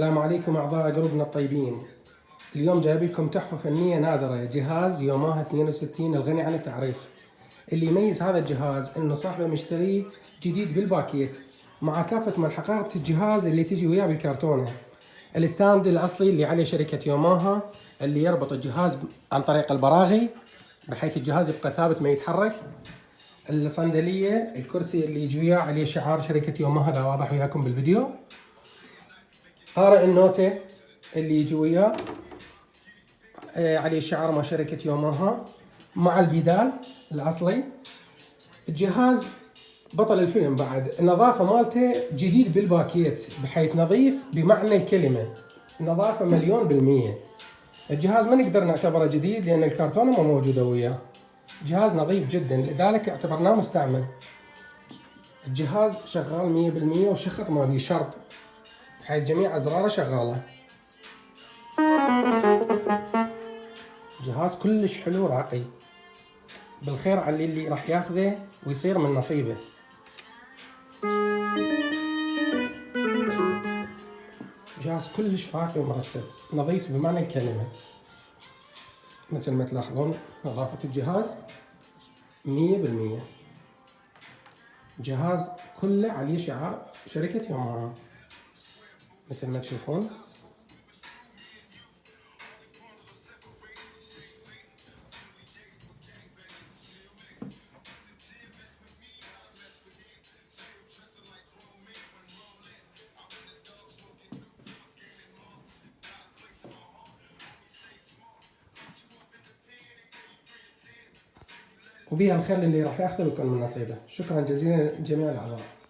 السلام عليكم أعضاء جروبنا الطيبين. اليوم جايب لكم تحفة فنية نادرة، جهاز يوماها 62 الغني عن التعريف. اللي يميز هذا الجهاز إنه صاحبه مشتريه جديد بالباكيت مع كافة ملحقات الجهاز اللي تجي وياه بالكرتونة. الستاند الأصلي اللي عليه شركة يوماها اللي يربط الجهاز عن طريق البراغي بحيث الجهاز يبقى ثابت ما يتحرك. الصندلية، الكرسي اللي يجي وياه عليه شعار شركة يوماها، ذا واضح وياكم بالفيديو. قارئ النوتة اللي يجي وياه عليه شعار مع شركة يوماها مع البيدال الأصلي. الجهاز بطل الفيلم بعد، النظافة مالته جديد بالباكيت بحيث نظيف بمعنى الكلمة، نظافة 100%. الجهاز ما نقدر نعتبره جديد لأن الكرتونة ما موجودة وياه. جهاز نظيف جدا لذلك اعتبرناه مستعمل. الجهاز شغال 100% وشخط ما بيه شرط بحيث جميع أزراره شغالة. جهاز كلش حلو راقي، بالخير على اللي راح ياخذه ويصير من نصيبه. جهاز كلش راقي ومرتب، نظيف بمعنى الكلمة. مثل ما تلاحظون نظافة الجهاز 100%. جهاز كله عليه شعار شركة يوماها مثل ما تشوفون. وبيها الخير اللي راح ياخذه ويكون من نصيبه. شكرا جزيلا لجميع الأعضاء.